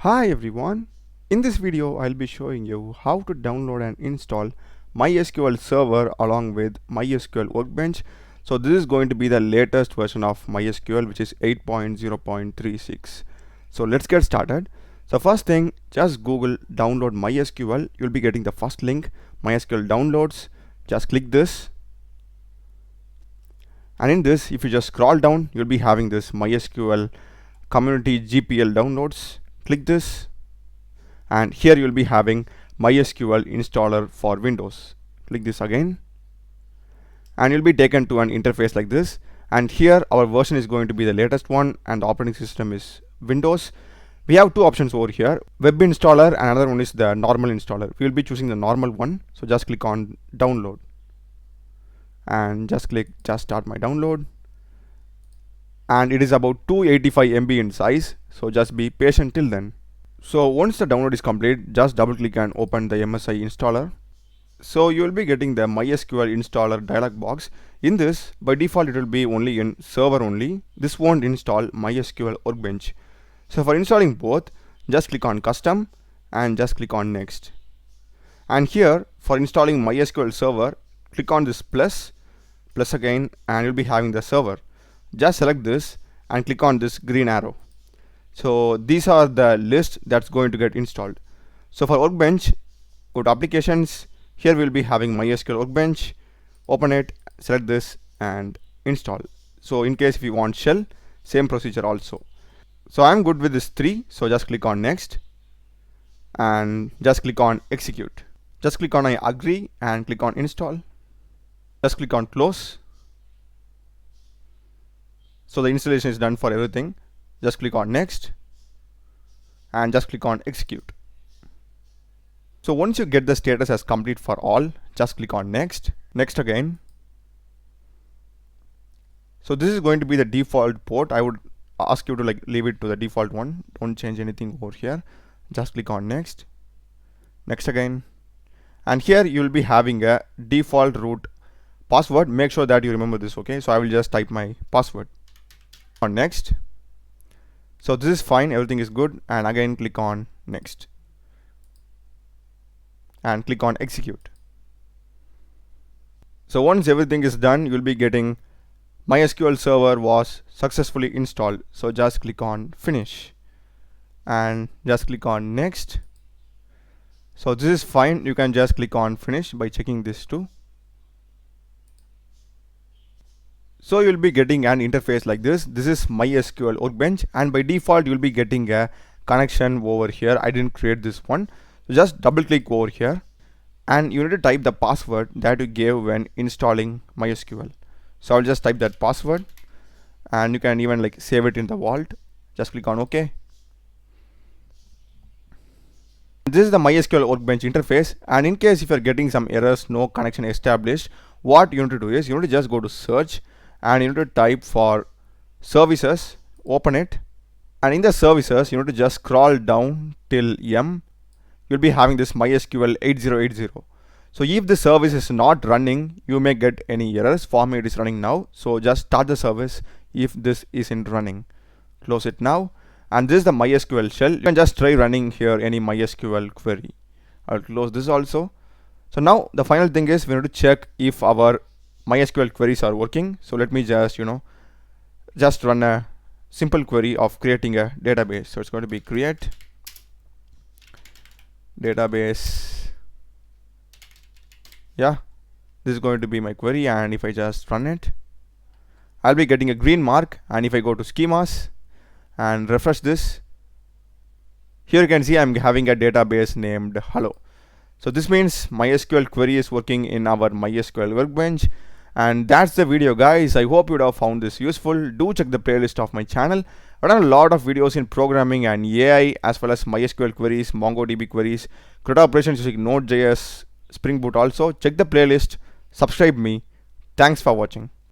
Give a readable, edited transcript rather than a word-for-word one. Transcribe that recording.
Hi everyone, in this video I'll be showing you how to download and install MySQL Server along with MySQL Workbench. So this is going to be the latest version of MySQL, which is 8.0.36. So let's get started. So first thing, just Google download MySQL. You'll be getting the first link, MySQL downloads. Just click this. And in this, if you just scroll down, you'll be having this MySQL community GPL downloads. Click this, and here you'll be having MySQL installer for Windows. Click this again, and you'll be taken to an interface like this. And here our version is going to be the latest one, and the operating system is Windows. We have two options over here, web installer, and another one is the normal installer. We will be choosing the normal one, so just click on download and just click start my download. And it is about 285 MB in size, so just be patient till then. So once the download is complete, just double click and open the MSI installer. So you will be getting the MySQL installer dialog box. In this, by default it will be only in server only. This won't install MySQL Workbench. So for installing both, just click on custom and just click on next. And here for installing MySQL server, click on this plus again, and you'll be having the server. Just select this and click on this green arrow. So these are the list that's going to get installed. So for Workbench, go to applications. Here we'll be having MySQL Workbench. Open it, select this and install. So in case if you want shell, same procedure also. So I'm good with this 3. So just click on next and just click on execute. Just click on I agree and click on install. Just click on close. So the installation is done for everything. Just click on next and just click on execute. So once you get the status as complete for all, just click on next again. So this is going to be the default port. I would ask you to leave it to the default one. Don't change anything over here. Just click on next again. And here you will be having a default root password. Make sure that you remember this, okay? So I will just type my password. On next. So this is fine, everything is good, and again click on next and click on execute. So once everything is done, you'll be getting MySQL server was successfully installed. So just click on finish and just click on next. So this is fine, you can just click on finish by checking this too. So you'll be getting an interface like this. This is MySQL Workbench, and by default you'll be getting a connection over here. I didn't create this one. So just double click over here and you need to type the password that you gave when installing MySQL. So I'll just type that password, and you can even save it in the vault. Just click on OK. This is the MySQL Workbench interface, and in case if you're getting some errors, no connection established, what you need to do is you need to just go to search and you need to type for services, open it, and in the services you need to just scroll down till M. You'll be having this MySQL 8080. So if the service is not running, you may get any errors. For me it is running now, so just start the service if this isn't running. Close it now, and this is the MySQL shell. You can just try running here any MySQL query. I'll close this also. So now the final thing is we need to check if our MySQL queries are working. So let me just just run a simple query of creating a database. So it's going to be create database. Yeah, this is going to be my query, and if I just run it, I'll be getting a green mark. And if I go to schemas and refresh this, here you can see I'm having a database named hello. So this means MySQL query is working in our MySQL Workbench. And that's the video, guys. I hope you would have found this useful. Do check the playlist of my channel. I've done a lot of videos in programming and AI, as well as MySQL queries, MongoDB queries, CRUD operations using Node.js, Spring Boot also. Check the playlist, subscribe me. Thanks for watching.